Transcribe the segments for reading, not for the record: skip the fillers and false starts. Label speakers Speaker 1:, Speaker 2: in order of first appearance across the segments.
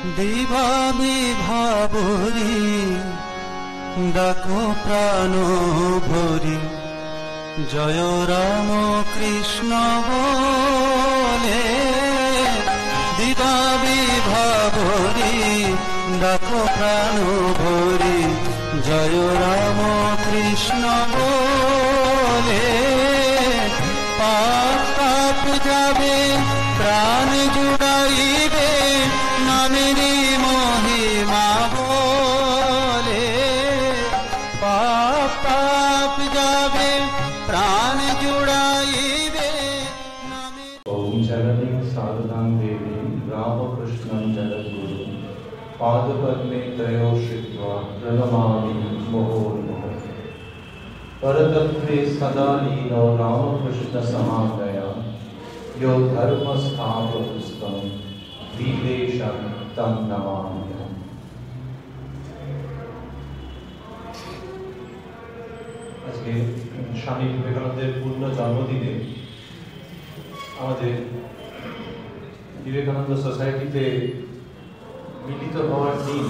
Speaker 1: দিবা বিভাবরী ডাকো প্রাণ ভরি জয় রাম কৃষ্ণ বলে। দিবা বিভাবরী ডাকো প্রাণ ভরি জয় রাম কৃষ্ণ বলে। পাপ পাপ যাবে প্রাণ জুড়াইবে নামেরই মহিমা বলে। পাপ পাপ যাবে প্রাণ জুড়াইবে নামের।
Speaker 2: ওম জননীং সাধনাং দেবীং রামকৃষ্ণং জগদ্গুরু পাদপদ্মে তয়ো শ্রিত্বা প্রণমামি মুহুর্মুহুঃ। परतत्वे सदा लीनो रामकृष्ण समागया यो धर्म स्थापकस्तं विदेशं तं नमाम्यहम्। আজকে স্বামী বিবেকানন্দের পূর্ণ জন্মদিনে আমাদের বিবেকানন্দ সোসাইটিতে মিলিত হওয়ার দিন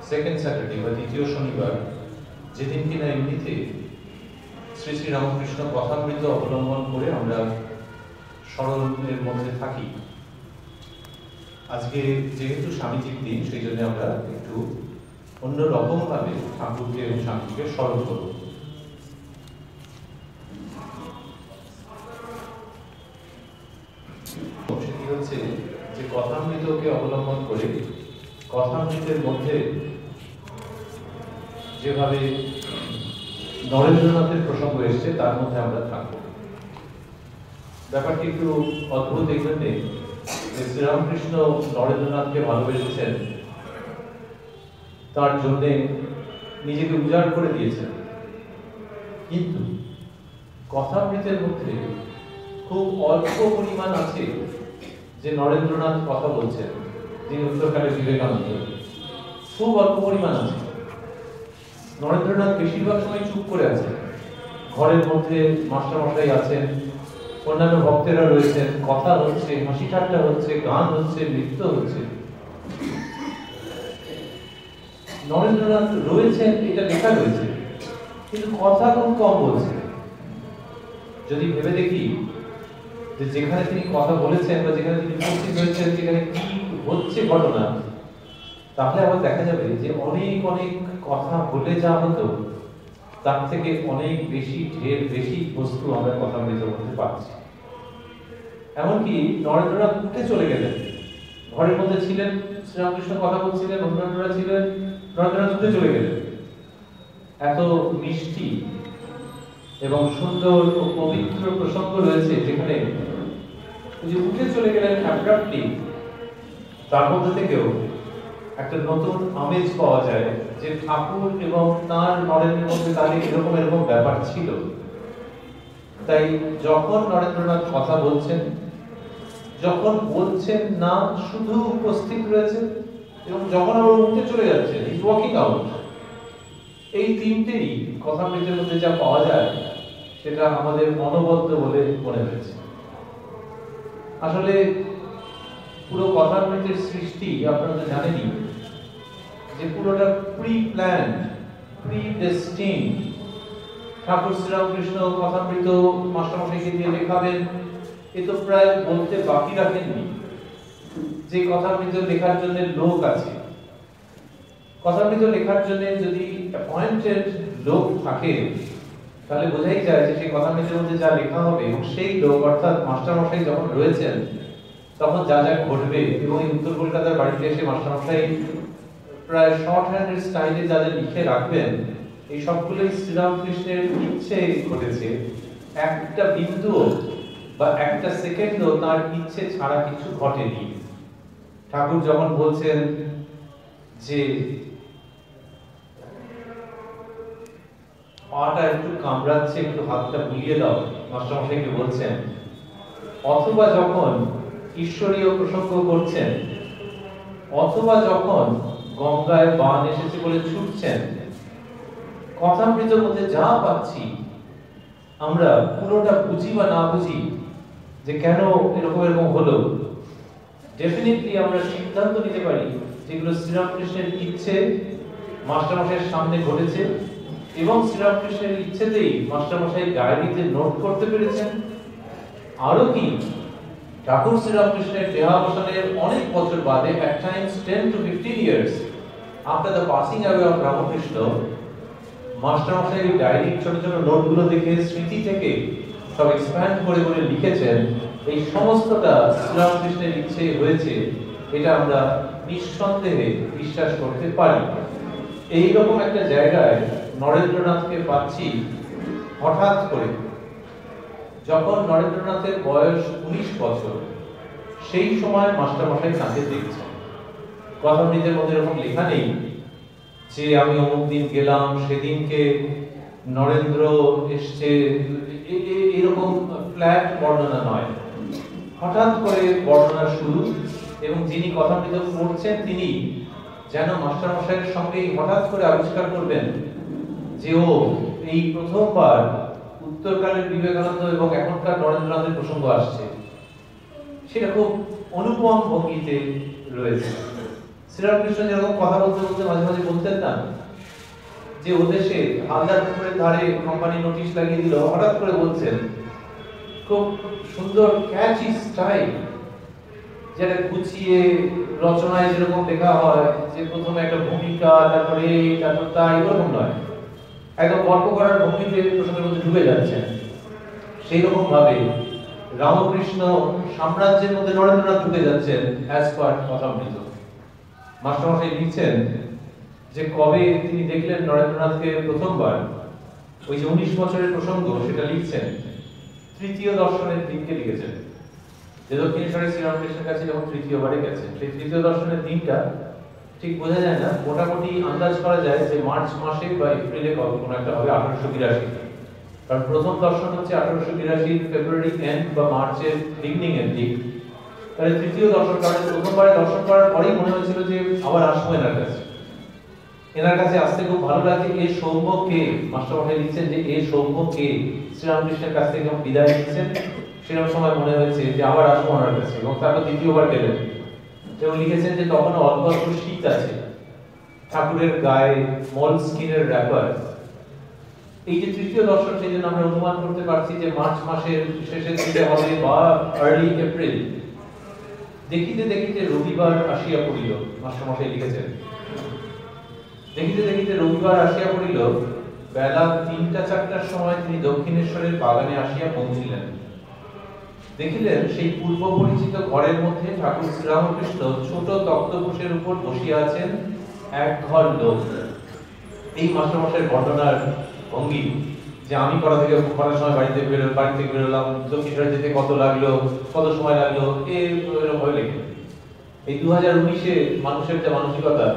Speaker 2: সেকেন্ড স্যাটারডে বা দ্বিতীয় শনিবার, যেদিন কিনা এমনিতে শ্রী শ্রী রামকৃষ্ণ কথামৃত অবলম্বন করে আমরা স্মরণের মধ্যে থাকি। আজকে যেহেতু স্বামীজির দিন, সেই জন্য আমরা একটু অন্যরকম ভাবে ঠাকুরকে এবং স্বামীজিকে স্মরণ করব। সেটি হচ্ছে যে কথামৃতকে অবলম্বন করে কথামৃতের মধ্যে যেভাবে নরেন্দ্রনাথের প্রসঙ্গ এসছে তার মধ্যে আমরা থাকবো। ব্যাপারটি একটু অদ্ভুত দেখবেন যে শ্রীরামকৃষ্ণ নরেন্দ্রনাথকে ভালোবেসেছেন, তার জন্যে নিজেকে উজাড় করে দিয়েছেন, কিন্তু কথামৃতের মধ্যে খুব অল্প পরিমাণ আছে যে নরেন্দ্রনাথ কথা বলছেন, যিনি উত্তরকালে বিবেকানন্দ। খুব অল্প পরিমাণ আছে। নরেন্দ্রনাথ বেশিরভাগ সময় চুপ করে আছেন, ঘরের মধ্যে মাস্টারমশাই আছেন, অন্যান্য ভক্তেরা রয়েছেন, কথা হচ্ছে, হাসি ঠাট্টা হচ্ছে, গান হচ্ছে, নৃত্য হচ্ছে। নরেন্দ্রনাথ রয়েছেন, এটা লেখা রয়েছে, কিন্তু কথা খুব কম বলছে। যদি ভেবে দেখি যে যেখানে তিনি কথা বলেছেন বা যেখানে তিনি উপস্থিত হয়েছেন, যেখানে কি হচ্ছে ঘটনা, তাহলে আবার দেখা যাবে যে অনেক অনেক কথা বলে যা হতো তার থেকে অনেক বেশি, ঢের বেশি বস্তু আমরা কথামৃতের মধ্যে পাচ্ছি। এমনকি নরেন্দ্রনাথ উঠে চলে গেলেন, ঘরের মধ্যে ছিলেন, শ্রীরামকৃষ্ণ কথা বলছিলেন, অন্যান্যরা ছিলেন, নরেন্দ্রনাথ উঠে চলে গেলেন। এত মিষ্টি এবং সুন্দর ও পবিত্র প্রসঙ্গ রয়েছে যেখানে যে উঠে চলে গেলেন অ্যাব্রাপ্টলি, তার মধ্যে থেকেও একটা নতুন আমেজ পাওয়া যায় যে ঠাকুর এবং তার নরেন্দ্রের মধ্যে তাহলে এরকম এরকম ব্যাপার ছিল। তাই যখন নরেন্দ্রনাথ কথা বলছেন, যখন বলছেন না শুধু উপস্থিত রয়েছেন, এবং যখন আবার উঠে চলে যাচ্ছেন, ইজ ওয়াকিং আউট, এই তিনটেই কথামৃতের মধ্যে যা পাওয়া যায় সেটা আমাদের অনবদ্য বলে মনে হয়েছে। আসলে পুরো কথামৃতের সৃষ্টি আপনারা তো জানেনই যে পুরোটা প্রি প্ল্যান, প্রি ডেস্টিন। ঠাকুর শ্রীরামকৃষ্ণ কথামৃত মাস্টারমশাইকে দিয়ে লেখাবেন, এ তো প্রায় বলতে বাকি রাখেননি যে কথামৃত লেখার জন্য লোক আছে। কথামৃত লেখার জন্য যদি অ্যাপয়েন্টেড লোক থাকে তাহলে বোঝাই যায় যে সেই কথামৃতের মধ্যে যা লেখা হবে এবং সেই লোক অর্থাৎ মাস্টারমশাই যখন রয়েছেন তখন যা যা ঘটবে। এবং এই উত্তর কলকাতার বাড়িতে এসে মাস্টারমশাই প্রায় শর্ট হ্যান্ডের স্টাইলে যা যা লিখে রাখবেন, এই সবগুলোই শ্রীরামকৃষ্ণের ইচ্ছে ঘটেছে। একটা বিন্দু বা একটা সেকেন্ডও তার ইচ্ছে ছাড়া কিছু ঘটেনি। ঠাকুর যখন বলছেন যে পাটা একটু কামড়াচ্ছে, একটু হাতটা বুলিয়ে দাও, মাস্টারমশাইকে বলছেন, অথবা যখন ঈশ্বরীয় প্রসঙ্গ করছেন, অথবা যখন গঙ্গায় বান এসেছে বলে ছুটছেন, কথামৃতের মধ্যে যা পাচ্ছি আমরা পুরোটা বুঝি বা না বুঝি যে কেন এরকম এরকম হলো, ডেফিনেটলি আমরা সিদ্ধান্ত নিতে পারি যেগুলো শ্রীরামকৃষ্ণের ইচ্ছে মাস্টারমশাইয়ের সামনে ঘটেছে এবং শ্রীরামকৃষ্ণের ইচ্ছেতেই মাস্টারমশাই ডায়েরিতে নোট করতে পেরেছেন। আরো কি, ঠাকুর শ্রীরামকৃষ্ণের দেহাবসানের অনেক বছর বাদে, at times 10 to 15 years after the passing away of Ramakrishna, মাস্টারমশাই এই ডায়েরির ছোট ছোট নোটগুলো দেখে স্মৃতি থেকে সব এক্সপ্যান্ড করে করে লিখেছেন। এই সমস্তটা শ্রীরামকৃষ্ণের ইচ্ছে হয়েছে, এটা আমরা নিঃসন্দেহে বিশ্বাস করতে পারি। এইরকম একটা জায়গায় নরেন্দ্রনাথকে পাচ্ছি হঠাৎ করে। যখন নরেন্দ্রনাথের বয়স 19 বছর, সেই সময় মাস্টারমশাই তাকে দেখছেন। কথামৃতের মধ্যে এরকম লেখা নেই যে আমি অমুক দিন গেলাম, সেদিনকে নরেন্দ্র এসছে, এরকম ফ্ল্যাট বর্ণনা নয়, হঠাৎ করে বর্ণনা শুরু। এবং যিনি কথামৃত পড়ছেন তিনি যেন মাস্টারমশাইয়ের সঙ্গে হঠাৎ করে আবিষ্কার করবেন যে ও এই প্রথমবার উত্তরকালের বিবেকানন্দ এবং এখনকার নরেন্দ্রনাথের প্রসঙ্গ আসছে। সেটা খুব অনুপম ভঙ্গিতে রয়েছে। শ্রীরামকৃষ্ণ যেরকম কথা বলতে বলতে মাঝে মাঝে বলতেন না যে ও দেশে হালদার পুকুরের ধারে কোম্পানি নোটিশ লাগিয়ে দিল, হঠাৎ করে বলছেন খুব সুন্দর ক্যাচি স্টাইল, যেটা গুছিয়ে রচনায় যেরকম লেখা হয় যে প্রথমে একটা ভূমিকা, তারপরে তারপর তা, এরকম নয়, একদম গল্প করার ভঙ্গিতে প্রসঙ্গের মধ্যে ঢুকে যাচ্ছেন। সেই রকম ভাবে রামকৃষ্ণ সাম্রাজ্যের মধ্যে নরেন্দ্রনাথ ঢুকে যাচ্ছেন অ্যাজ পার কথামৃত। মাস্টারমশাই লিখছেন যে কবে তিনি দেখলেন নরেন্দ্রনাথকে প্রথমবার, ওই যে 19 বছরের প্রসঙ্গ সেটা লিখছেন তৃতীয় দর্শনের দিনকে লিখেছেন। যে দক্ষিণেশ্বরে শ্রীরামকৃষ্ণের কাছে যখন তৃতীয়বারে গেছেন, সেই তৃতীয় দর্শনের দিনটা ঠিক বোঝা যায় না, মোটামুটি আন্দাজ করা যায় যে মার্চ মাসে বা এপ্রিলে কোনো একটা হবে 1882। কারণ প্রথম দর্শন হচ্ছে 1882 ফেব্রুয়ারি এন্ড বা মার্চের বিগিনিং এর দিক। তাহলে তৃতীয় দর্শন, কারণ প্রথমবারে দর্শন করার পরেই মনে হয়েছিল যে আবার আসবো এনার কাছে, এনার কাছে আসতে খুব ভালো লাগে। এ সৌম্য কে, মাস্টারমশাই লিখছেন যে এ সৌম্য কে শ্রীরামকৃষ্ণের কাছ থেকে যখন বিদায় নিচ্ছেন সেরকম সময় মনে হয়েছে যে আবার আসবো ওনার কাছে। এবং তারপর দ্বিতীয়বার গেলেন এবং লিখেছেন যে তখন অল্প অল্প শীত আছে, ঠাকুরের গায়ে মল স্কিনের র্যাপার। এই যে তৃতীয় দর্শন, সেই জন্য আমরা অনুমান করতে পারছি যে মার্চ মাসের শেষের দিকে হবে বা আর্লি এপ্রিল। দেখিতে দেখিতে রবিবার আসিয়া পড়িল, মাস্টারমশাই লিখেছেন, দেখিতে দেখিতে রবিবার আসিয়া পড়িল। বেলা 3টা-4টার সময় তিনি দক্ষিণেশ্বরের বাগানে আসিয়া পৌঁছিলেন। দেখিলেন সেই পূর্ব পরিচিত ঘরের মধ্যে ঠাকুর শ্রীরামকৃষ্ণ ছোট তক্তপোষের উপর বসিয়া আছেন, এক ঘর লোক। এই মাস্টারমশাইয়ের বর্ণনার ভঙ্গি যে আমি করা থেকে করার সময় বাড়ি থেকে বেরোলাম, দক্ষিণেশ্বরে যেতে কত লাগলো, কত সময় লাগলো, এরকম ভাবে লেখে। এই 2019-এ মানুষের যে মানসিকতা,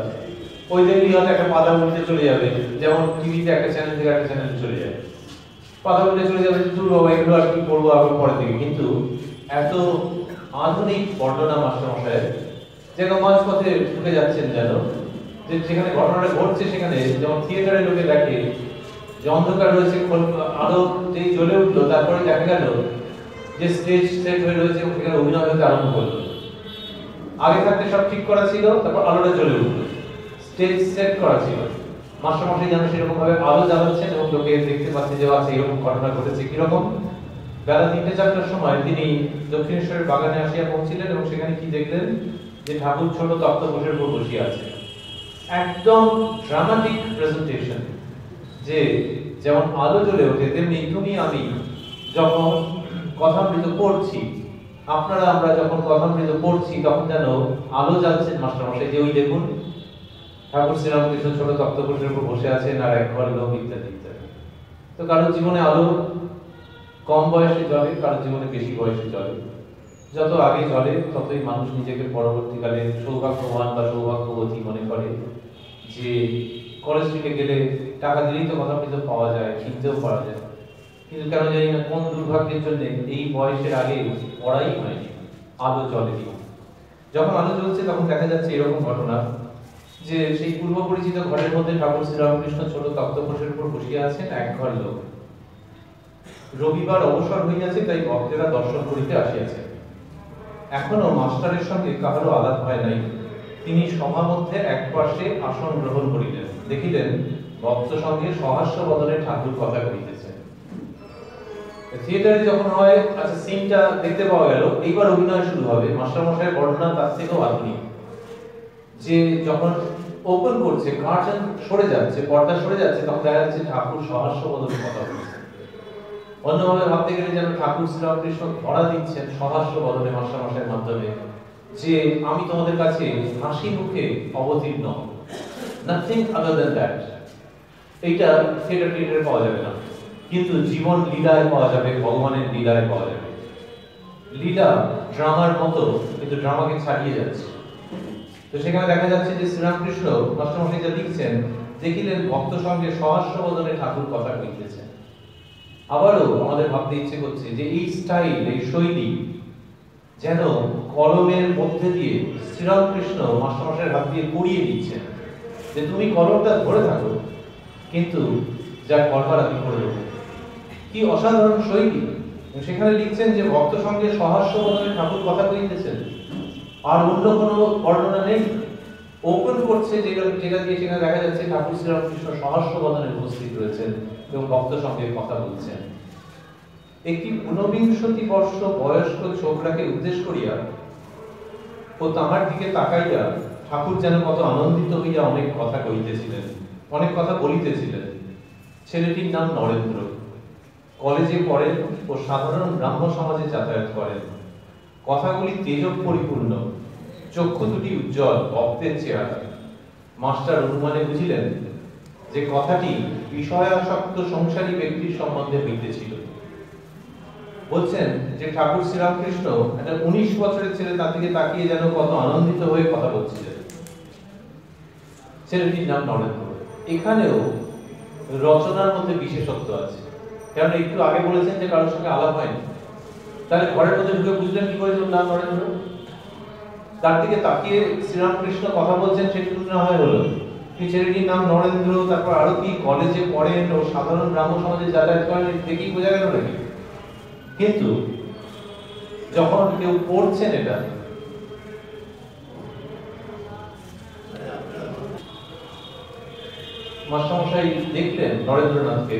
Speaker 2: ওই দেখলেই হয়তো একটা পাতা উল্টে চলে যাবে, যেমন টিভিতে একটা চ্যানেল থেকে একটা চ্যানেলে চলে যায়, পাতা উল্টে চলে যাবে, দূর বাবা এগুলো আর কি পড়বো আবার পরের দিকে। কিন্তু এত আধুনিক বর্ণনা মাস্টারমশাইয়ের, যেন মাঝপথে ঢুকে যাচ্ছেন, যেন যে যেখানে ঘটনাটা ঘটছে সেখানে যেমন থিয়েটারে লোকে দেখে যে অন্ধকার রয়েছে, আলো যেই জ্বলে উঠলো তারপরে দেখা গেল যে স্টেজ সেট হয়ে রয়েছে এবং সেখানে অভিনয় হতে আরম্ভ করলো। আগে থাকতে সব ঠিক করা ছিল, তারপর আলোটা জ্বলে উঠলো, স্টেজ সেট করা ছিল। মাস্টারমশাই যেন সেরকম ভাবে আলো জ্বালাচ্ছেন এবং লোকে দেখতে পাচ্ছে যে আচ্ছা এরকম ঘটনা ঘটেছে। কিরকম? বেলা 3টা-4টার সময় তিনি দক্ষিণেশ্বরের বাগানে আসিয়া পৌঁছিলেন এবং সেখানে কি দেখলেন যে ঠাকুর ছোট তক্তপোষের উপর বসিয়া আছে। একদম ড্রামাটিক প্রেজেন্টেশন, যে যেমন আলো জ্বলে ওঠে তেমনি তুমি আমি যখন কথামৃত পড়ছি, আপনারা আমরা যখন কথামৃত পড়ছি তখন যেন আলো জ্বালছেন মাস্টারমশাই, যে ওই দেখুন ঠাকুর শ্রীরামকৃষ্ণ ছোট তক্তপোষের উপর বসে আছেন আর এক ঘর লোক, ইত্যাদি ইত্যাদি। তো কারোর জীবনে আলো কম বয়সে জ্বলে, কারোর জীবনে বেশি বয়সে জ্বলে। যত আগে জ্বলে ততই মানুষ নিজেকে পরবর্তীকালে সৌভাগ্যবান বা সৌভাগ্যবতী মনে করে, যে কলেজ স্ট্রিটে গেলে টাকা দিলেই তো কথামৃত পাওয়া যায়, কিনতেও পাওয়া যায়। কিন্তু কেন জানি না কোন দুর্ভাগ্যের জন্য এই বয়সের আগে পড়াই হয়নি, আলো জ্বলেনি। যখন আলো জ্বলছে তখন দেখা যাচ্ছে এরকম ঘটনা যে সেই পূর্ব পরিচিত ঘরের মধ্যে ঠাকুর শ্রীরামকৃষ্ণ ছোট তক্তপোষের উপর বসিয়া আছেন, এক ঘর লোক। রবিবার অবসর হইয়াছে, তাই ভক্তেরা দর্শন করিতে আসিয়াছে। এখনো মাস্টারের সঙ্গে কাহারও আলাপ হয় নাই। তিনি সভা মধ্যে এক পাশে আসন গ্রহণ করিলেন, দেখিলেন ভক্ত সঙ্গে সহাস্য বদনে ঠাকুর কথা কহিতেছেন। থিয়েটারে যখন হয়, আচ্ছা সিনটা দেখতে পাওয়া গেল, এইবার অভিনয় শুরু হবে। মাস্টারমশাইয়ের বর্ণনা তার থেকেও আধুনিক, যে যখন ওপেন করছে, কার্টেন সরে যাচ্ছে, পর্দা সরে যাচ্ছে, তখন দেখা যাচ্ছে ঠাকুর সহাস্য বদনে কথা বলছেন। অন্যভাবে ভাবতে গেলে যেন ঠাকুর শ্রীরামকৃষ্ণ ধরা দিচ্ছেন সহাস্য বদনে মাস্টারমশাইয়ের মাধ্যমে, যে আমি তোমাদের কাছে হাসি মুখে অবতীর্ণ, নাথিং আদার দ্যান দ্যাট। এইটা থিয়েটারে পাওয়া যাবে না, কিন্তু জীবন লীলায় পাওয়া যাবে, ভগবানের লীলায় পাওয়া যাবে। লীলা ড্রামার মতো, কিন্তু ড্রামাকে ছাড়িয়ে যাচ্ছে। তো সেখানে দেখা যাচ্ছে যে শ্রীরামকৃষ্ণ মাস্টারমশাই যা লিখছেন, দেখিলেন ভক্ত সঙ্গে সহাস্য বদনে ঠাকুর কথা কইতেছেন। আবারও আমাদের ভাবতে ইচ্ছে করছে যে এই স্টাইল, এই শৈলী যেন কলমের মধ্যে দিয়ে শ্রীরামকৃষ্ণ মাস্টারমশাইয়ের হাত দিয়ে পড়িয়ে দিচ্ছেন, যে তুমি কলমটা ধরে থাকো, কিন্তু যা করবার আমি করে দেবো। কি অসাধারণ শৈলী! সেখানে লিখছেন যে ভক্ত সঙ্গে সহাস্য বদনে ঠাকুর কথা কইতেছেন, আর অন্য কোনো বর্ণনা নেই। ওপেন করছে যেটা দিয়ে সেখানে দেখা যাচ্ছে ঠাকুর শ্রীরামকৃষ্ণ সহাস্য বদনে উপস্থিত রয়েছেন এবং ভক্ত সঙ্গে কথা বলছেন। একটি ঊনবিংশতি বর্ষ বয়স্ক ছোকরাকে উদ্দেশ্য করিয়া ও তাহার দিকে তাকাইয়া ঠাকুর যেন কত আনন্দিত হইয়া অনেক কথা কইতেছিলেন, অনেক কথা বলিতেছিলেন। ছেলেটির নাম নরেন্দ্র, কলেজে পড়েন ও সাধারণ ব্রাহ্ম সমাজে যাতায়াত করেন। কথাগুলি তেজ পরিপূর্ণ, চক্ষু দুটি উজ্জ্বল, ভক্তের চেহারা। মাস্টার অনুমানে বুঝিলেন যে কথাটি বিষয়াসক্ত সংসারী ব্যক্তির সম্বন্ধে হইতেছিল। বলছেন যে ঠাকুর শ্রীরামকৃষ্ণ একটা 19 বছরের ছেলে তার দিকে তাকিয়ে যেন কত আনন্দিত হয়ে কথা বলছিলেন। ছেলেটির নাম নরেন্দ্র। এখানেও রচনার মধ্যে বিশেষত্ব আছে, কারণ একটু আগে বলেছেন যে কারোর সঙ্গে আলাপ হয়নি। তাহলে ঘরের মধ্যে ঢুকে বুঝলেন কি করে নাম নরেন্দ্র? তার দিকে তাকিয়ে শ্রীরামকৃষ্ণ কথা বলছেন, সেটুকু না হয় হলো। ছেলেটির নাম নরেন্দ্র, তারপর আরো কি কলেজে পড়েন ও সাধারণ ব্রাহ্ম সমাজে যাতায়াত করেন, দেখি বোঝা গেল নাকি? কিন্তু যখন কেউ পড়ছেন এটা, মাস্টারমশাই দেখলেন নরেন্দ্রনাথকে,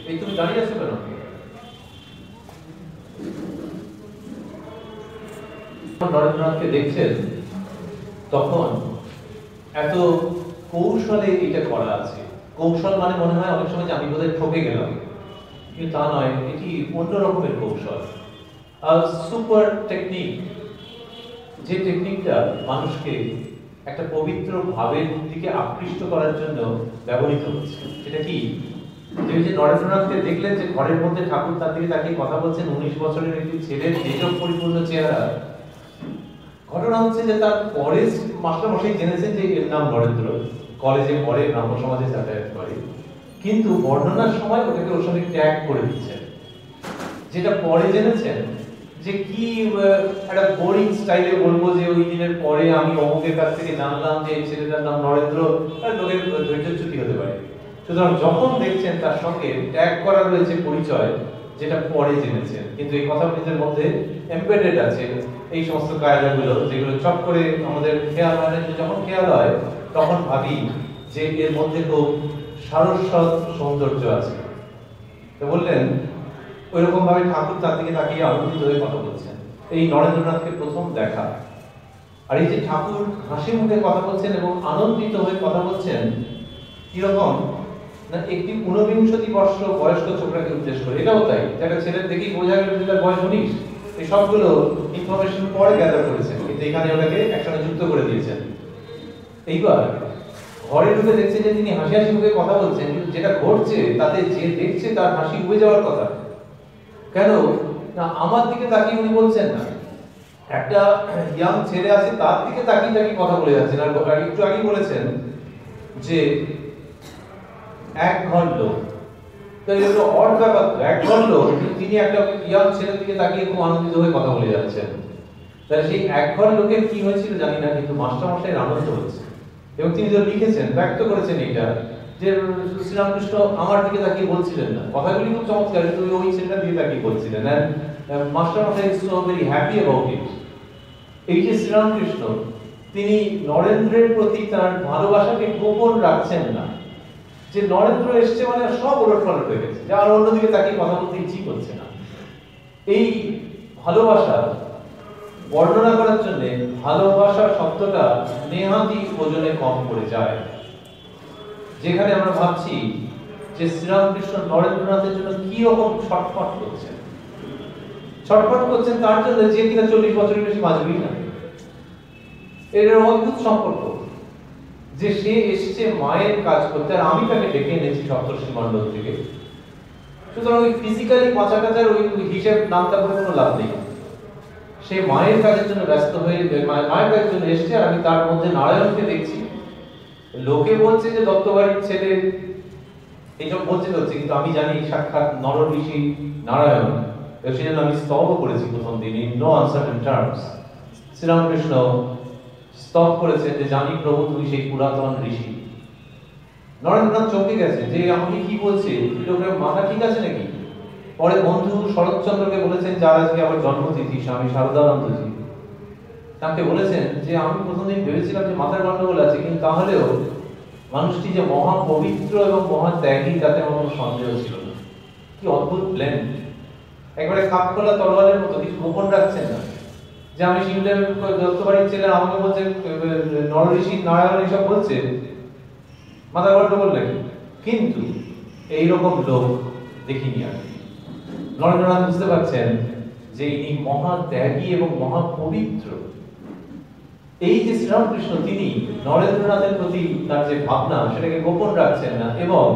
Speaker 2: এই তুমি দাঁড়িয়ে আছো কেন? নরেন্দ্রনাথকে দেখছেন, তখন এত কৌশলে এটা করা আছে। কৌশল মানে মনে হয় অনেক সময় যে আমি বোধহয় ঠকে গেলাম, কিন্তু তা নয়, এটি অন্য রকমের কৌশল, সুপার টেকনিক। যে টেকনিকটা মানুষকে একটা পবিত্র ভাবের দিকে আকৃষ্ট করার জন্য ব্যবহৃত হচ্ছে। সেটা কি? যে নরেন্দ্রনাথকে দেখলেন যে ঘরের মধ্যে ঠাকুর তার দিকে তাকিয়ে কথা বলছেন, 19 বছরের একটি ছেলের তেজব পরিপূর্ণ চেহারা। ঘটনা হচ্ছে যে তার পরে মাস্টারমশাই জেনেছেন যে এর নাম নরেন্দ্র, কলেজে পড়ে, ব্রাহ্ম সমাজে যাতায়াত করে, কিন্তু বর্ণনার সময় ওটাকে ওর সঙ্গে ট্যাগ করে দিচ্ছেন। যেটা পরে জেনেছেন যে কি একটা বোরিং স্টাইলে বলবো যে ওই দিনের পরে আমি অমুকের কাছ থেকে জানলাম যে এই ছেলেটার নাম নরেন্দ্র, আর লোকের ধৈর্যচ্যুতি হতে পারে। সুতরাং যখন দেখছেন তার সঙ্গে ট্যাগ করা রয়েছে পরিচয়, যেটা পরে জেনেছেন, কিন্তু এই কথাগুলোর মধ্যে এমবেডেড আছে এই সমস্ত কায়দাগুলো, যেগুলো চট করে আমাদের খেয়াল হয় না। যখন খেয়াল হয় তখন ভাবি যে এর মধ্যে খুব সারস্বত সৌন্দর্য আছে। তো বললেন ওইরকম ভাবে ঠাকুর তার দিকে তাকিয়ে আনন্দিত হয়ে কথা বলছেন। এই নরেন্দ্রনাথকে প্রথম দেখা, আর এই যে ঠাকুর হাসি মুখে কথা বলছেন এবং আনন্দিত হয়ে কথা বলছেন, কিরকম না একটি 19 বর্ষ বয়স্ক ছোকরাকে উদ্দেশ্য করে। এটাও তাই, একটা ছেলের দেখেই বোঝা গেল যে তার বয়স 19। এই সবগুলো ইনফরমেশন পরে গ্যাদার করেছেন, কিন্তু এখানে ওটাকে একসঙ্গে যুক্ত করে দিয়েছেন। এইবার ঘরে ঢুকে দেখছে যে তিনি হাসি হাসি মুখে কথা বলছেন, কিন্তু যেটা ঘটছে তাতে যে দেখছে তার হাসি উবে যাওয়ার কথা। কেন না, আমার দিকে তাকিয়ে উনি বলছেন না, একটা ইয়াং ছেলে আছে তার দিকে তাকিয়ে তাকিয়ে কথা বলে যাচ্ছেন। আর একটু আগে বলেছেন যে এক ঘর লোক, তো এটা অড ব্যাপার। এক ঘর লোক, তিনি একটা ইয়াং ছেলের দিকে তাকিয়ে খুব আনন্দিত হয়ে কথা বলে যাচ্ছেন। তাহলে সেই এক ঘর লোকের কি হয়েছিল জানি না, কিন্তু মাস্টারমশাইয়ের আনন্দ হচ্ছে। এবং তিনি তো লিখেছেন, ব্যক্ত করেছেন এটা, যে শ্রীরামকৃষ্ণ আমার দিকে তাকিয়ে বলছিলেন না। কথাগুলি খুব চমৎকার, কিন্তু ওই ছেলেটার দিকে তাকিয়ে বলছিলেন। মাস্টারমশাই is so very happy about it. এই যে শ্রীরামকৃষ্ণ, তিনি নরেন্দ্রের প্রতি তার ভালোবাসাকে গোপন রাখছেন না, যে নরেন্দ্র এসছে মানে সব ওলটপালট হয়ে গেছে, যে আর অন্যদিকে তাকে কথা বলতে ইচ্ছেই করছে না। এই ভালোবাসা বর্ণনা করার জন্য ভালোবাসা শব্দটা নেহাতি ওজনে কম পড়ে যায়। যেখানে আমরা ভাবছি যে শ্রীরামকৃষ্ণ নরেন্দ্রনাথের জন্য কি রকম ছটফট করছেন, ছটফট করছেন তার জন্য যে কিনা 40 বছরের বেশি বাঁচবেই না। এর অদ্ভুত সম্পর্ক যে সে এসেছে মায়ের কাজ করতে, আর আমি তাকে ডেকে এনেছি সপ্তর্ষি মণ্ডল থেকে। সুতরাং ওই ফিজিক্যালি পাঁচাকাচার ওই হিসেব নামটা করে কোনো লাভ নেই। সে মায়ের কাজের জন্য ব্যস্ত হয়ে মায়ের কাজের জন্য এসছে, আর আমি তার মধ্যে নারায়ণকে দেখছি। লোকে বলছে যে দত্তবাড়ির ছেলে এইসব বলছে, কিন্তু আমি জানি সাক্ষাৎ নর ঋষি নারায়ণ। সেজন্য আমি স্তব করেছি প্রথম দিন, in no uncertain terms. Sri Ramakrishna স্তব করেছেন যে জানি প্রভু তুমি সেই পুরাতন ঋষি। নরেন্দ্রনাথ চমকে গেছে যে আমাকে কি বলছে, লোকের মাথা ঠিক আছে নাকি? পরে বন্ধু শরৎচন্দ্রকে বলেছেন, যার আজকে আমার জন্মতিথি, স্বামী শারদানন্দজি, তাকে বলেছেন যে আমি প্রথম দিন ভেবেছিলাম যে মাথার গন্ডগোল আছে, কিন্তু তাহলেও মানুষটি যে মহা পবিত্র এবং মহা ত্যাগী তাতে আমার কোনো সন্দেহ ছিল না। কি অদ্ভুত ব্লেন্ড, একবারে কাপ খোলা তরোয়ালের মতো, কিছু গোপন রাখছেন না। যে আমি শিমলের দত্তবাড়ির ছেলে, আমাকে বলছে নর ঋষি নারায়ণ এইসব বলছে, মাথা গন্ডগোল নাকি? কিন্তু এইরকম লোক দেখিনি আমি। নরেন্দ্রনাথ বুঝতে পারছেন যে ইনি মহা ত্যাগী এবং মহা পবিত্র। এই যে শ্রীরামকৃষ্ণ, তিনি নরেন্দ্রনাথের প্রতি তার যে ভাবনা সেটাকে গোপন রাখছেন না, এবং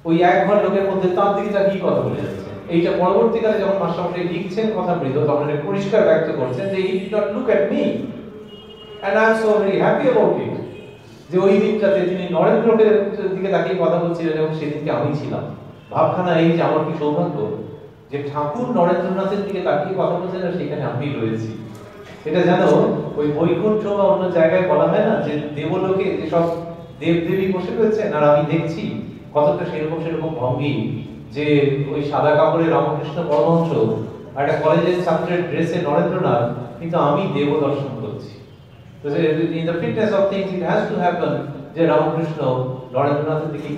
Speaker 2: ওই এক ঘর লোকের মধ্যে তার দিকে তাকিয়ে কথা বলে যাচ্ছেন। এইটা পরবর্তীকালে যখন মাস্টারমশাই লিখছেন কথা মৃত, তখন এটা পরিষ্কার ব্যক্ত করছেন যে he did not look at me and I am so very happy about it, যে ওই দিনটাতে তিনি নরেন্দ্রকে দিকে তাকিয়ে কথা বলছিলেন এবং সেদিনকে আমি ছিলাম। ভাবখানা এই যে আমার কি সৌভাগ্য যে ঠাকুর নরেন্দ্রনাথের দিকে তাকিয়ে কথা বলছেন আর সেখানে আমি রয়েছি। এটা যেন ওই বৈকুণ্ঠ বা অন্য জায়গায় বলা হয় না যে দেবলোকে যেসব দেবদেবী বসে রয়েছেন আর আমি দেখছি, কতটা সেরকম ভঙ্গি যে ওই সাদা কাপড়ে রামকৃষ্ণ পরমহংস আর একটা কলেজের ছাত্রের ড্রেসে নরেন্দ্রনাথ, কিন্তু আমি দেব দর্শন করছি। তো in the fitness of things it has to happen যে রামকৃষ্ণ নরেন্দ্রনাথের দিকে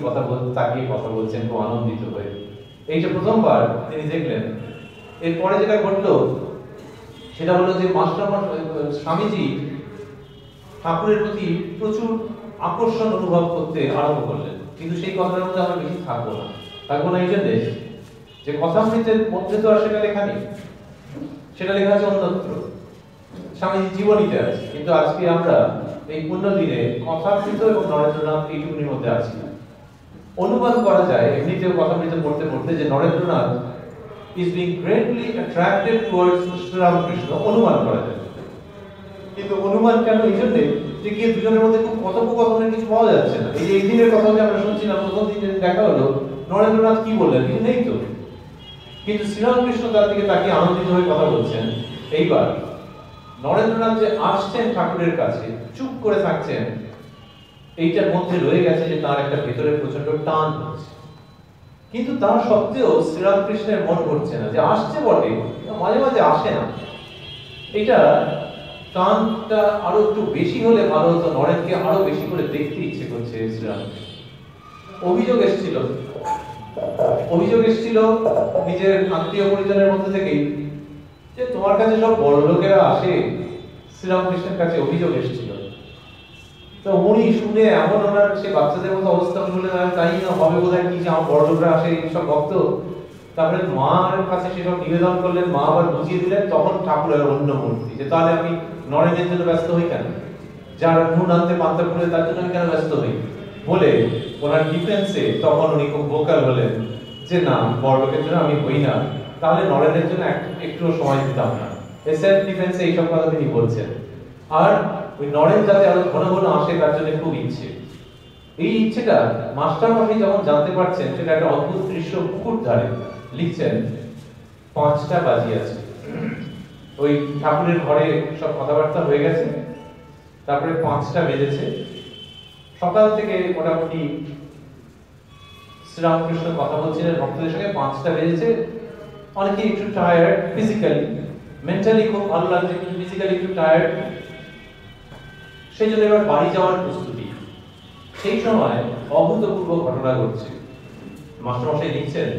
Speaker 2: তাকিয়ে কথা বলছেন খুব আনন্দিত হয়ে। এইটা প্রথমবার তিনি দেখলেন। এরপরে যেটা ঘটলো সেটা হলো যে স্বামীজি ঠাকুরের প্রতি প্রচুর আকর্ষণ অনুভব করতে আরম্ভ করলেন। কিন্তু সেই কথার মধ্যে আমরা বেশি থাকবো না এই জন্য যে কথামৃতের মধ্যে তো আর সেটা লেখা নেই, সেটা লেখা আছে অন্যত্র, স্বামীজি জীবনীতে আছে। কিন্তু আজকে আমরা এই পূর্ণ দিনে কথামৃত এবং নরেন্দ্রনাথ এইটুকুনির মধ্যে আছি। অনুমান করা যায় এমনিতেও কথামৃত পড়তে পড়তে যে Narendranath is being greatly attracted towards Sri Ramakrishna, অনুমান করা যায়। কিন্তু অনুমান কেন? এই জন্য যে গিয়ে দুজনের মধ্যে খুব কথোপকথনের কিছু পাওয়া যাচ্ছে না। এই যে এই দিনের কথা যে আমরা শুনছিলাম, প্রথম দিন দেখা হলো নরেন্দ্রনাথ কি বললেন, কিছু নেই তো। কিন্তু শ্রীরামকৃষ্ণ তার দিকে তাকিয়ে আনন্দিত হয়ে কথা বলছেন। এইবার নরেন্দ্রনাথ যে আসছেন ঠাকুরের কাছে, চুপ করে থাকছেন, এইটার মধ্যে রয়ে গেছে যে তার একটা ভেতরে প্রচন্ড টান হচ্ছে। কিন্তু তার সত্ত্বেও শ্রীরামকৃষ্ণের মন ভরছে না, যে আসছে বটে, মাঝে মাঝে আসে না। এটা টানটা আরো একটু বেশি হলে ভালো হতো, নরেনকে আরো বেশি করে দেখতে ইচ্ছে করছে শ্রীরামকৃষ্ণ। অভিযোগ এসেছিল নিজের আত্মীয় পরিজনের মধ্যে থেকেই যে তোমার কাছে সব বড় লোকেরা আসে। শ্রীরামকৃষ্ণের কাছে অভিযোগ এসেছিল। তো উনি শুনে এমন ওনার সে বাচ্চাদের মতো অবস্থা বলে তাই হবে বোধহয় কি যে আমার বড় লোকরা আসে এইসব ভক্ত। তারপরে মার কাছে সেসব নিবেদন করলেন, মা আবার বুঝিয়ে দিলেন। তখন ঠাকুরের অন্য মূর্তি যে তাহলে আমি নরেনের জন্য ব্যস্ত হই কেন, যার নুন আনতে পান্তা ফুলে তার জন্য আমি কেন ব্যস্ত হই বলে ওনার ডিফেন্সে তখন উনি খুব ভোকাল হলেন যে না, বড় লোকের জন্য আমি হই না, তাহলে নরেনের জন্য একটু সময় দিতাম না। সেলফ ডিফেন্সে এইসব কথা তিনি বলছেন। আর ওই নরেন যাতে আরো ঘন ঘন আসে তার জন্য খুব ইচ্ছে। এই ইচ্ছেটা মাস্টারমশাই যখন জানতে পারছেন, সেটা একটা অদ্ভুত দৃশ্য পুকুর ধারে। লিখছেন 5টা বাজিয়ে আছে, ওই ঠাকুরের ঘরে সব কথাবার্তা হয়ে গেছে, তারপরে 5টা বেজেছে। সকাল থেকে মোটামুটি শ্রীরামকৃষ্ণ কথা বলছিলেন ভক্তদের সঙ্গে, 5টা বেজেছে। অনেকে একটু টায়ার্ড ফিজিক্যালি, মেন্টালি খুব ভালো লাগছে, কিন্তু ফিজিক্যালি একটু টায়ার্ড, সেই জন্য এবার বাড়ি যাওয়ার প্রস্তুতি। সেই সময় অভূতপূর্ব ঘটনা ঘটছে। মাস্টারমশাই লিখছেন,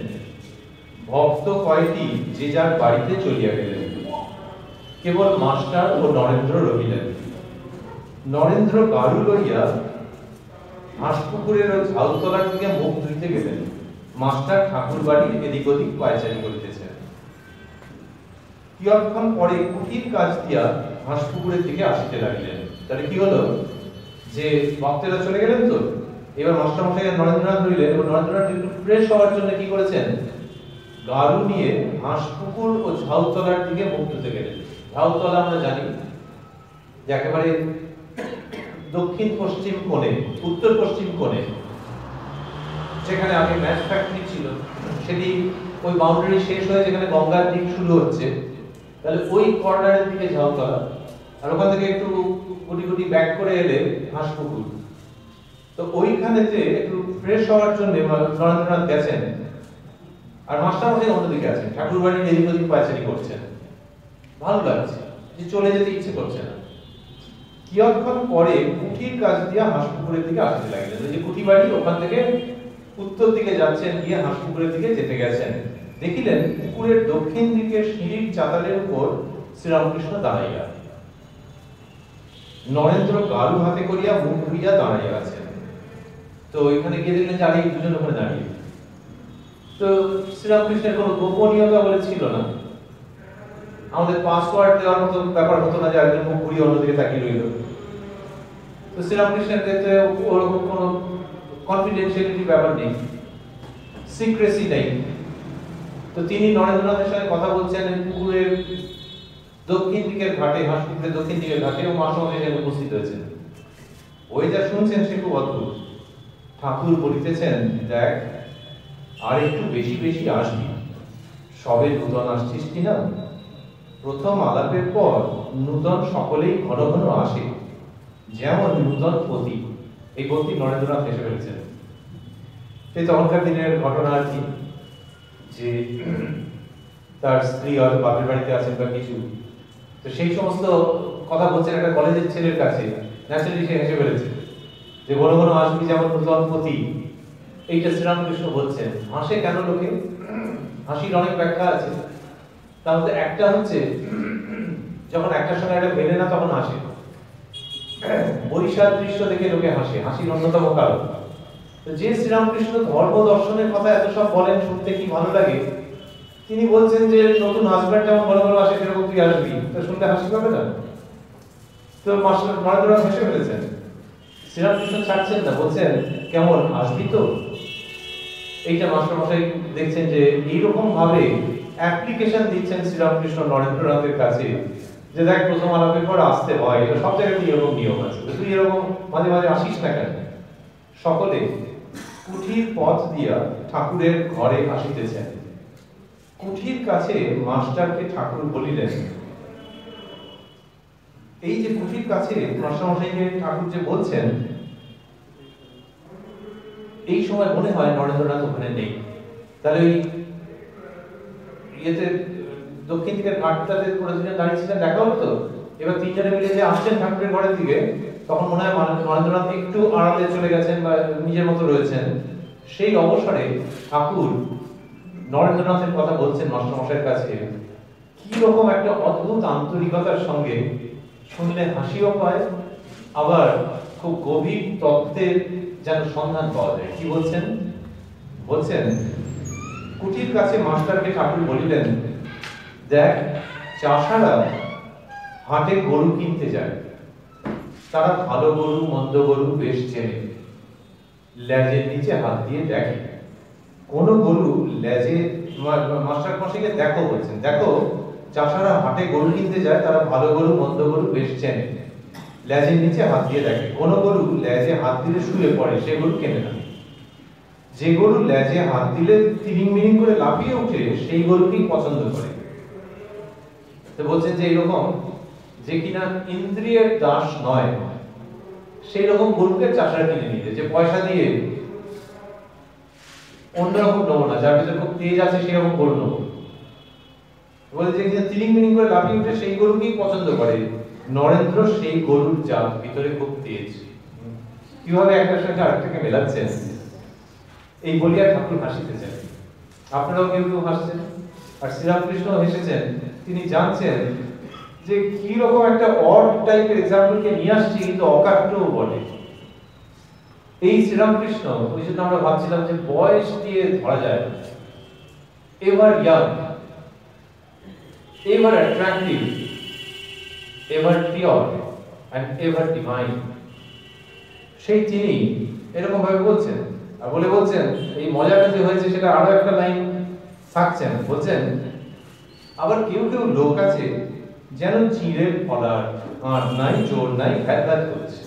Speaker 2: ভক্ত কয়টি যে যার বাড়িতে চলিয়া গেলেন, কেবল মাস্টার ও নরেন্দ্র রহিলেন। নরেন্দ্র গাড়ু লইয়া হাঁসপুকুরের ঝাউতলার দিকে মুখ ধুইতে গেলেন। মাস্টার ঠাকুর বাড়ির এদিক ওদিক পায়চারি করিতেছেন। কিয়ৎক্ষণ পরে কুটির কাজ দিয়া হাঁসপুকুরের দিকে আসিতে লাগলেন। তাহলে কি হলো, যে ভক্তেরা চলে গেলেন, তো এবার মাস্টারমশাই নরেন্দ্রনাথ রইলেন এবং নরেন্দ্রনাথ একটু ফ্রেশ হওয়ার জন্য কি করেছেন, গাড়ু নিয়ে হাঁসপুকুর ও ঝাউতলার দিকে মুখ ধুতে গেলেন। ঝাউতলা আমরা জানি যে একেবারে দক্ষিণ পশ্চিম কোণে, উত্তর পশ্চিম কোণে, যেখানে আগে ম্যাচ ফ্যাক্টরি ছিল, সেটি ওই বাউন্ডারি শেষ হয়ে যেখানে গঙ্গার দিক শুরু হচ্ছে, তাহলে ওই কর্নারের দিকে ঝাউতলা, আর ওখান থেকে একটু গুটি গুটি ব্যাক করে এলে হাঁসপুকুর। তো ওইখানেতে একটু ফ্রেশ হওয়ার জন্য নরেন্দ্রনাথ গেছেন, আর মাস্টারমশাই অন্যদিকে আছেন, ঠাকুর বাড়ির এদিক ওদিক পায়চারি করছেন। ভালো লাগছে, যে চলে যেতে ইচ্ছে করছে না। কিয়ৎক্ষণ পরে কুঠির কাজ দিয়া হাঁসপুকুরের দিকে আসতে লাগলেন। ওই যে কুঠি বাড়ি, ওখান থেকে উত্তর দিকে যাচ্ছেন, গিয়ে হাঁসপুকুরের দিকে যেতে গেছেন। দেখিলেন পুকুরের দক্ষিণ দিকে সিঁড়ির চাতালের উপর শ্রীরামকৃষ্ণ দাঁড়াইয়া, নরেন্দ্র গাড়ু হাতে করিয়া মুখ ধুইয়া দাঁড়াইয়া আছেন। তো এখানে গিয়ে দেখলেন যে আরেক দুজন ওখানে দাঁড়িয়ে। তো শ্রীরামকৃষ্ণের কোনো গোপনীয়তা বলে ছিল না, আমাদের পাসওয়ার্ড দেওয়ার মতো ব্যাপার হতো না যে একজন মুখ ঘুরিয়ে অন্যদিকে তাকিয়ে রইল। তো শ্রীরামকৃষ্ণের ক্ষেত্রে ওরকম কোনো কনফিডেন্সিয়ালিটি ব্যাপার নেই, সিক্রেসি নেই। তো তিনি নরেন্দ্রনাথের সঙ্গে কথা বলছেন পুকুরের দক্ষিণ দিকের ঘাটে, হাঁসপুকুরের দক্ষিণ দিকের ঘাটে, ও মাস্টারমশাই সেখানে উপস্থিত হয়েছেন। ওই যা শুনছেন সে খুব অদ্ভুত। ঠাকুর বলিতেছেন, দেখ আর একটু বেশি বেশি আসবি, সবে নূতন আসছিস কিনা, প্রথম আলাপের পর নূতন সকলেই ঘন ঘন আসে, যেমন নূতন পতি। এই পতি নরেন্দ্রনাথ হেসে ফেলেছেন। সেই তখনকার দিনের ঘটনা আর কি, যে তার স্ত্রী হয়তো বাপের বাড়িতে আছেন বা কিছু, তো সেই সমস্ত কথা বলছেন একটা কলেজের ছেলের কাছে, ন্যাচারালি সে হেসে ফেলেছে যে ঘন ঘন আসবি যেমন নূতন পতি। এইটা শ্রীরামকৃষ্ণ বলছেন। হাসে কেন লোকে? হাসির অনেক ব্যাখ্যা আছে। তার মধ্যে একটা হচ্ছে, যখন একটার সঙ্গে একটা মেলে না তখন হাসে। বরিশাল দৃশ্য দেখে লোকে হাসে, হাসির অন্যতম কারণ। যে শ্রীরামকৃষ্ণ ধর্ম দর্শনের কথা এত সব বলেন, শুনতে কি ভালো লাগে। তিনি বলছেন যে নতুন হাজব্যান্ড যেমন ঘন ঘন আসে, সেরকম তুই আসবি, তো শুনতে হাসি পাবে না? তো মাস্টার নরেন্দ্রনাথ হেসে ফেলেছেন। শ্রীরামকৃষ্ণ ছাড়ছেন না, বলছেন কেমন আসবি তো। এইটা মাস্টারমশাই দেখছেন যে এইরকম ভাবে অ্যাপ্লিকেশন দিচ্ছেন শ্রীরামকৃষ্ণ নরেন্দ্রনাথের কাছে, যে দেখ প্রথম আলাপের পর আসতে হয়, এটা সব জায়গায় এরকম নিয়ম আছে, তুই এরকম মাঝে মাঝে আসিস না কেন। সকলে কুঠির পথ দিয়া ঠাকুরের ঘরে আসিতেছেন। কুঠির কাছে মাস্টারকে ঠাকুর বলিলেন, এই যে কুঠির কাছে মাস্টারমশাইকে ঠাকুর যে বলছেন, এই সময় মনে হয় নরেন্দ্রনাথ ওখানে নেই। তাহলে ওই ইয়েতে দক্ষিণ দিকের ঘাটটাতে পুরোদিনে দাঁড়িয়েছিলেন, দেখা হলো তো। এবার তিনজনে মিলে যে আসছেন ঠাকুরের ঘরের দিকে, তখন মনে হয় নরেন্দ্রনাথ একটু আড়ালে চলে গেছেন বা নিজের মতো রয়েছেন। সেই অবসরে ঠাকুর নরেন্দ্রনাথের কথা বলছেন মাস্টারমশাইয়ের কাছে, কি রকম একটা অদ্ভুত আন্তরিকতার সঙ্গে, শুনলে হাসিও পায়, আবার খুব গভীর তত্ত্বের যেন সন্ধান পাওয়া যায়। কি বলছেন? বলছেন, কুঠির কাছে মাস্টারকে ঠাকুর বলিলেন, দেখ চাষারা হাটে গরু কিনতে যায়, তারা ভালো গরু মন্দ গরু বেশ চেনে, লেজের নিচে হাত দিয়ে দেখে। কোন গরু লেজে, মাস্টার মশাইকে দেখো বলছেন, দেখো চাষারা হাটে গরু কিনতে যায়, তারা ভালো গরু মন্দ গরু বেশ চেনে, লেজের নিচে হাত দিয়ে দেখে। কোন গরু লেজে হাত দিলে শুয়ে পড়ে, সে গরু কেনে না। যে গরু লেজে হাত দিলে তিরিং মিরিং করে লাফিয়ে উঠে, সেই গরুকেই পছন্দ করে। তো বলছেন যে এরকম যে কিনা ইন্দ্রিয়ের দাস নয়, সেই রকম গরুকে চাষারা কিনে নিতে, যে পয়সা দিয়ে অন্যরকম নেবো না, যার ভিতরে খুব তেজ আছে সেরকম গরু নেবো। বলে যে তিলিং মিলিং করে লাফিয়ে উঠে সেই গরুকেই পছন্দ করে। নরেন্দ্র সেই গরুর জাত, ভিতরে খুব তেজ। কিভাবে একটার সঙ্গে আরেকটাকে মেলাচ্ছেন এই বলিয়া ঠাকুর হাসিতেছেন। আপনারাও কেউ কেউ হাসছেন, আর শ্রীরামকৃষ্ণ হেসেছেন। তিনি জানছেন যে কি রকম একটা অড টাইপের এক্সাম্পলকে নিয়ে আসছে, কিন্তু অকাট্যও বলে। এই শ্রীরামকৃষ্ণ, ওই জন্য আমরা ভাবছিলাম যে বয়স দিয়ে ধরা যায় না। Ever young, ever attractive, ever pure and ever divine, সেই তিনি এরকম ভাবে বলছেন। আর বলছেন এই মজাটা যে হয়েছে সেটা আরো একটা লাইন থাকছেন, বলছেন আবার কেউ কেউ লোক আছে যেন চিড়ের ফলার, আর নাই জোর নাই, ভ্যাট করছে।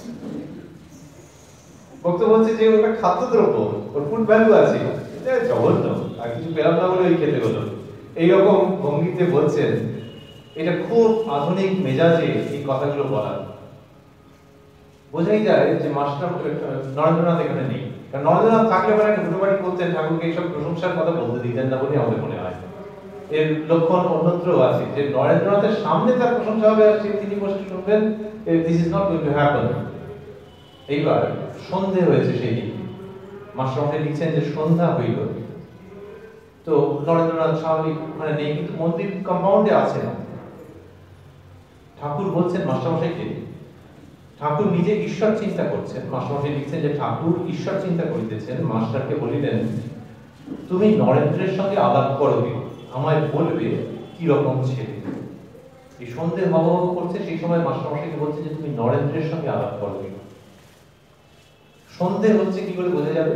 Speaker 2: বক্তব্য হচ্ছে যে ওটা খাদ্যদ্রব্য, ওর ফুড ভ্যালু আছে, এটা জঘন্য, আর কিছু পেলাম না বলে ওই খেতে হলো, এইরকম ভঙ্গিতে বলছেন। এটা খুব আধুনিক মেজাজে এই কথাগুলো বলা। বোঝাই যায় যে মাস্টার নরেন্দ্রনাথ এখানে নেই, কারণ নরেন্দ্রনাথ থাকলে পরে একটা হুটোবাড়ি করতেন, ঠাকুরকে এইসব প্রশংসার কথা বলতে দিতেন না বলে আমাদের মনে হয়। এর লক্ষণ অন্যত্র আছে যে নরেন্দ্রনাথের সামনে তার প্রশংসা হবে, আর তিনি বসে শুনবেন, this is not going to happen. এইবার সন্ধে হয়েছে সেই দিন, মাস্টারমশাই লিখছেন যে সন্ধ্যা হইল। তো নরেন্দ্রনাথ স্বাভাবিক মানে নেই, কিন্তু মন্দির কম্পাউন্ডে আছেন। ঠাকুর বলছেন মাস্টারমশাইকে, ঠাকুর নিজে ঈশ্বর চিন্তা করছেন। মাস্টারমশাই লিখছেন যে ঠাকুর ঈশ্বর চিন্তা করিতেছেন, মাস্টারকে বলিলেন তুমি নরেন্দ্রের সঙ্গে আলাপ করবে, আমায় বলবে কি রকম ছেলে। এই সন্ধে হব করছে, সেই সময় মাস্টারমশাইকে বলছে যে তুমি নরেন্দ্রের সঙ্গে আলাপ করবে। সন্ধে হচ্ছে কি করে বোঝা যাবে?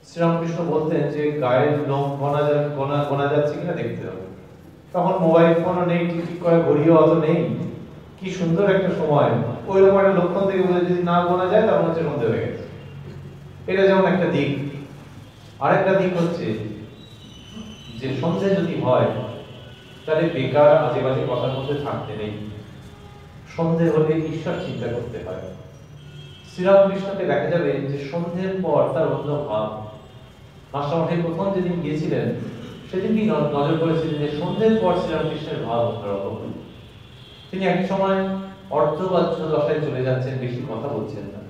Speaker 2: শ্রীরামকৃষ্ণ বলতেন যে গায়ের লোম গোনা যাচ্ছে কিনা দেখতে হবে। তখন মোবাইল ফোনও নেই, ঠিক করে ঘড়িও অত নেই, কি সুন্দর একটা সময়। ওই রকম একটা লক্ষণ থেকে বোঝা, যদি না গোনা যায় তখন হচ্ছে সন্ধে হয়ে গেছে। এটা যেমন একটা দিক। আরেকটা দিক হচ্ছে যে সন্ধে যদি হয় তাহলে বেকার আজে বাজে কথার মধ্যে থাকতে নেই। সন্ধে হলে ঈশ্বর চিন্তা করতে হয়। শ্রীরামকৃষ্ণকে দেখা যাবে যে সন্ধ্যের পর তার অন্য ভাব। মাস্টারমশাই প্রথম যেদিন গিয়েছিলেন সেদিন কি নজর করেছিলেন যে সন্ধ্যের পর শ্রীরামকৃষ্ণের ভাব অন্যরকম। তিনি এক সময় অর্ধবাচ্য দশায় চলে যাচ্ছেন, বেশি কথা বলছেন না,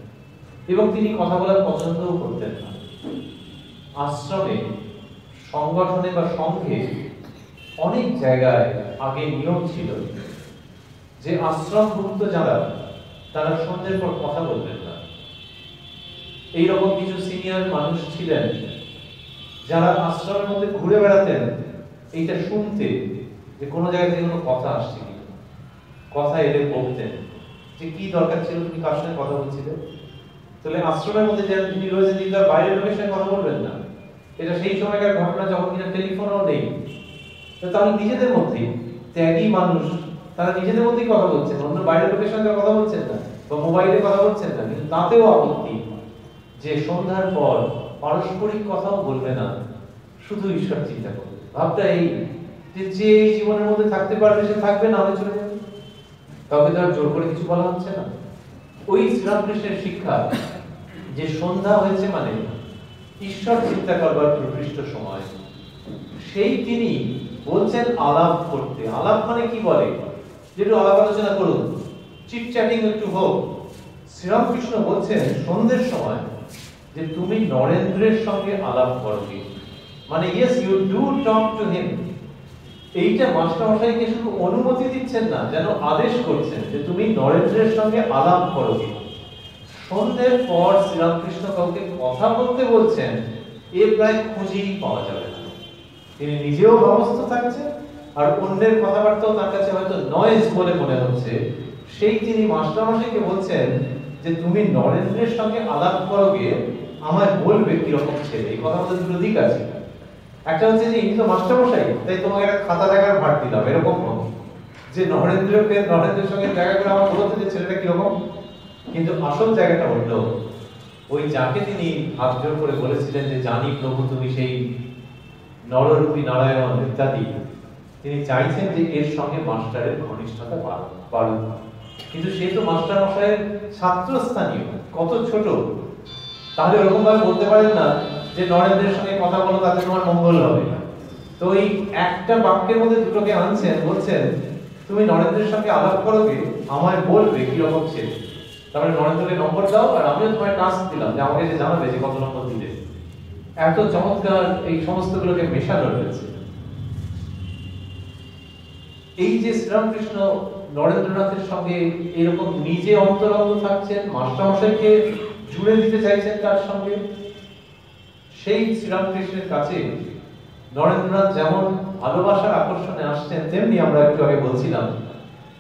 Speaker 2: এবং তিনি কথা বলার পছন্দও করতেন না। আশ্রমে, সংগঠনে বা সংঘে অনেক জায়গায় আগে নিয়ম ছিল যে আশ্রমভুক্ত যারা, তারা সন্ধ্যের পর কথা বলবেন না। এইরকম কিছু সিনিয়র মানুষ ছিলেন যারা আশ্রমের মধ্যে ঘুরে বেড়াতেন এইটা শুনতে যে কোনো জায়গা থেকে কোনো কথা আসছে কিনা। কথা এলে বলতেন যে কি দরকার ছিল, তুমি কার সঙ্গে কথা বলছিলে। তাহলে আশ্রমের মধ্যে যারা তিনি রয়েছেন, তিনি তার বাইরের লোকের সঙ্গে কথা বলবেন না। এটা সেই সময়কার ঘটনা, যখন কিনা টেলিফোনও নেই। তাহলে নিজেদের মধ্যেই ত্যাগী মানুষ, তারা নিজেদের মধ্যেই কথা বলছেন, অন্য বাইরের লোকের সঙ্গে কথা বলছেন না, বা মোবাইলে কথা বলছেন না। কিন্তু তাতেও আপত্তি যে সন্ধ্যার পর পারস্পরিক কথাও বলবে না, শুধু ঈশ্বর চিন্তা করবে। ভাবটা এই যে এই জীবনের মধ্যে থাকতে পারবে সে থাকবে, না হলে চলে যাবে। কাউকে তো আর জোর করে কিছু বলা হচ্ছে না। ওই শ্রীরামকৃষ্ণের শিক্ষা যে সন্ধ্যা হয়েছে মানে ঈশ্বর চিন্তা করবার প্রকৃষ্ট সময়, সেই তিনি বলছেন আলাপ করতে। আলাপ মানে কি বলে, যেটু আলাপ আলোচনা করুন, চিট চ্যাটিং একটু হোক। শ্রীরামকৃষ্ণ বলছেন সন্ধ্যের সময় যে তুমি নরেন্দ্রের সঙ্গে আলাপ করবে, মানে yes you do talk to him. এইটা মাস্টারমশাইকে শুধু অনুমতি দিচ্ছেন না, যেন আদেশ করছেন যে তুমি নরেন্দ্রের সঙ্গে আলাপ করবে। সন্ধ্যের পর শ্রীরামকৃষ্ণ কাউকে কথা বলতে বলছেন, এ প্রায় খুঁজেই পাওয়া যাবে না। তিনি নিজেও ব্যস্ত থাকছেন, আর অন্যের কথাবার্তাও তার কাছে হয়তো নয়েজ বলে মনে হচ্ছে। সেই তিনি মাস্টারমশাইকে বলছেন যে তুমি নরেন্দ্রের সঙ্গে আলাপ করবে, আমায় বলবে কিরকম ছেলে। এই কথা মধ্যে দুটো দিক আছে। একটা হচ্ছে যে ইনি তো মাস্টারমশাই, তাই তোমাকে একটা খাতা দেখার ভার দিলাম, এরকম যে নরেন্দ্রের সঙ্গে দেখা করে আমার বলতে যে ছেলেটা কিরকম। কিন্তু আসল জায়গাটা অন্য। ওই যাকে তিনি হাত জোর করে বলেছিলেন যে জানি প্রভু তুমি সেই নররূপী নারায়ণ ইত্যাদি, তিনি চাইছেন যে এর সঙ্গে মাস্টারের ঘনিষ্ঠতা বাড়ুক। কিন্তু সে তো মাস্টার মশাইয়ের ছাত্রস্থানীয়, কত ছোট। তাহলে ওরকম ভাবে বলতে পারেন না যে নরেন্দ্রের সঙ্গে কথা বলো, তাতে তোমার মঙ্গল হবে। তো এই একটা বাক্যের মধ্যে দুটোকে আনছেন, বলছেন তুমি নরেন্দ্রের সঙ্গে আলাপ করো গে, আমায় বলবে কি রকম ছেলে। তারপরে নরেন্দ্রকে নম্বর দাও, আর আমিও তোমায় টাস্ক দিলাম যে আমাকে যে জানাবে যে কত নম্বর দিলে। এত চমৎকার এই সমস্তগুলোকে মেশানো রয়েছে। এই যে শ্রীরামকৃষ্ণ নরেন্দ্রনাথের সঙ্গে এরকম নিজে অন্তরঙ্গ থাকছেন, মাস্টারমশাইকে জুড়ে দিতে চাইছেন তার সঙ্গে, সেই শ্রীরামকৃষ্ণের কাছে নরেন্দ্রনাথ যেমন ভালোবাসার আকর্ষণে আসছেন, তেমনি আমরা একটু আগে বলছিলাম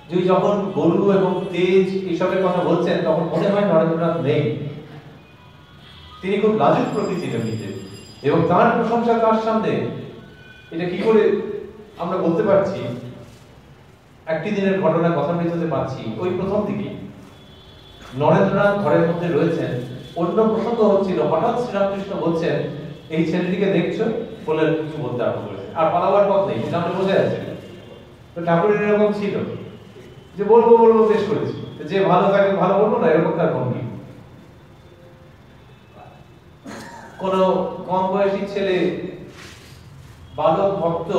Speaker 2: যে যখন গরু এবং তেজ এসবের কথা বলছেন তখন মনে হয় নরেন্দ্রনাথ নেই। তিনি খুব লাজুক প্রকৃতির এমনিতে, এবং তার প্রশংসা তার সামনে এটা কি করে আমরা বলতে পারছি। একটি দিনের ঘটনা কথা বলতে পারছি। ওই প্রথম দিকে নরেন্দ্রনাথ ঘরের মধ্যে রয়েছেন, অন্য প্রসঙ্গ হচ্ছিল, হঠাৎ শ্রীরামকৃষ্ণ বলছেন এই ছেলেটিকে দেখছো, বলে কিছু বলতে আরম্ভ করেছে, আর পালাবার পথ নেই, সামনে বসে আছে। তো ঠাকুরের এরকম ছিল যে বলবো বলবো বেশ করেছি, যে ভালো থাকে ভালো বলবো না, এরকম তার ভঙ্গি। কোন কম বয়সী ছেলে বালক ভক্ত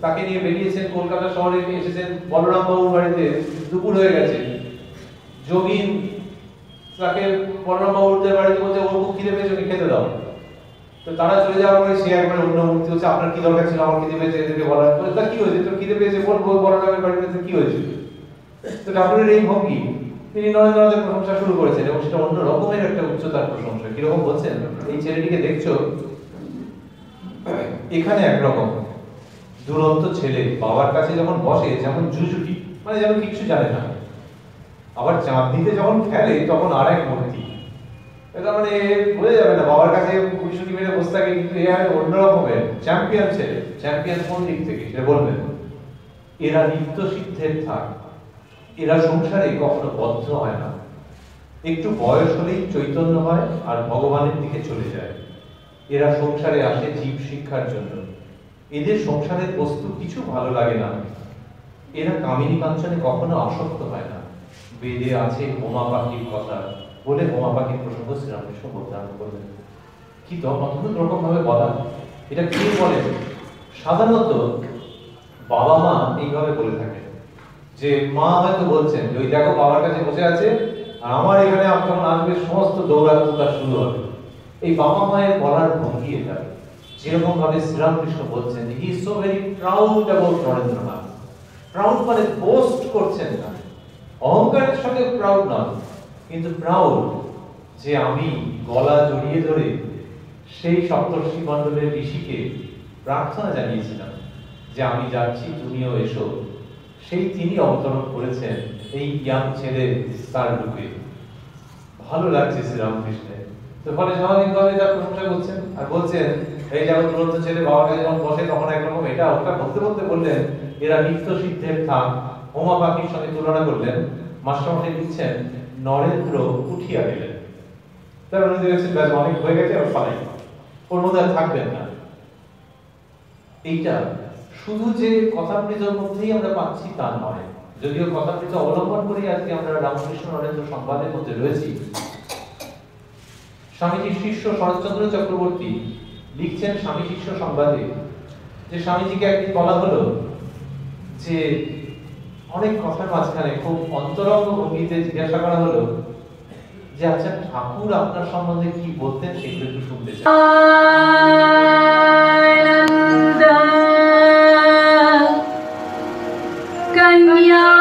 Speaker 2: তাকে নিয়ে বেরিয়েছেন কলকাতা শহরে, এসেছেন বলরাম বাবুর বাড়িতে, দুপুর হয়ে গেছে। যোগিন তাকে বলরাম বাবুদের বাড়িতে বলছে ওর খুব খিদে পেয়েছে, খেতে দাও। তো তারা চলে যাওয়ার পরে সে একবার অন্য মূর্তি হচ্ছে, আপনার কি দরকার ছিল আমার খিদে পেয়েছে এদেরকে বলার? তা কি হয়েছে তোর খিদে পেয়েছে, বলবো বলরামের বাড়িতে কি হয়েছে? তো ঠাকুরের এই ভঙ্গি, তিনি নরেন্দ্রনাথের প্রশংসা শুরু করেছেন, এবং সেটা অন্য রকমের একটা উচ্চতার প্রশংসা। কিরকম বলছেন, এই ছেলেটিকে দেখছো, এখানে একরকম দুরন্ত ছেলে, বাবার কাছে যখন বসে যেমন জুজুটি, মানে যেমন কিছু জানে না, আবার চাঁদ দিতে যখন খেলে তখন আর এক মূর্তি। এটা মানে বোঝা যাবে না, বাবার কাছে কুড়ি মেরে বসে থাকে, কিন্তু এ অন্য রকমের চ্যাম্পিয়ন ছেলে। চ্যাম্পিয়ন কোন দিক থেকে সেটা বলবেন। এরা নিত্য সিদ্ধের থাক, এরা সংসারে কখনো বদ্ধ হয় না, একটু বয়স হলেই চৈতন্য হয় আর ভগবানের দিকে চলে যায়। এরা সংসারে আসে জীব শিক্ষার জন্য, এদের সংসারের বস্তু কিছু ভালো লাগে না, এরা কামিনী কাঞ্চনে কখনো আসক্ত হয় না। বেদে আছে বোমা পাখির কথা, বলে বোমা পাখির প্রসঙ্গ শ্রীরামকৃষ্ণ বলতে আরম্ভ করলেন। কি অদ্ভুত রকম ভাবে বলা। এটা কে বলেন? সাধারণত বাবা মা এইভাবে বলে থাকেন, যে মা হয়তো বলছেন যে ওই দেখো বাবার কাছে বসে আছে, আর আমার এখানে যখন আসবে সমস্ত দৌড়াত্মতা শুরু হবে। এই বাবা মায়ের বলার ভঙ্গি এটা, যেরকম ভাবে শ্রীরামকৃষ্ণ বলছেন, he is so very proud about Narendranath. Proud মানে বোস্ট করছেন না, অহংকারের সঙ্গে প্রাউড নয়, কিন্তু প্রাউড যে আমি গলা জড়িয়ে ধরে সেই সপ্তর্ষি মণ্ডলের ঋষিকে প্রার্থনা জানিয়েছিলাম যে আমি যাচ্ছি তুমিও এসো, সেই তিনি অবতরণ করেছেন এই ইয়াং ছেলে তার রূপে। ভালো লাগছে শ্রীরামকৃষ্ণের। তো ফলে স্বাভাবিকভাবে তার প্রশংসা করছেন, আর বলছেন এই যেমন দুরন্ত ছেলে বাবার কাছে যখন বসে তখন একরকম এটা ওটা বলতে বলতে বললেন এরা নিত্য সিদ্ধের থাক। হোমা পাখির সঙ্গে তুলনা করলেন। মাস্টারমশাই দিচ্ছেন নরেন্দ্র উঠিয়া গেলেন। তার উনি দেখেছেন ব্যাস অনেক হয়ে গেছে, আর পালাই, ওর মধ্যে আর থাকবেন না। এইটা শুধু যে কথামৃতর মধ্যেই আমরা পাচ্ছি তা নয়, যদিও কথামৃত অবলম্বন করে আজকে আমরা রামকৃষ্ণ নরেন্দ্র সংবাদের মধ্যে রয়েছি। স্বামীজির শিষ্য শরৎচন্দ্র চক্রবর্তী লিখছেন স্বামী শিষ্য সংবাদে, যে স্বামীজিকে একদিন বলা হলো যে অনেক কথার মাঝখানে খুব অন্তরঙ্গ ভঙ্গিতে জিজ্ঞাসা করা হলো যে আচ্ছা ঠাকুর আপনার সম্বন্ধে কি বলতেন সেগুলো একটু শুনতে চাই।
Speaker 3: কন্যা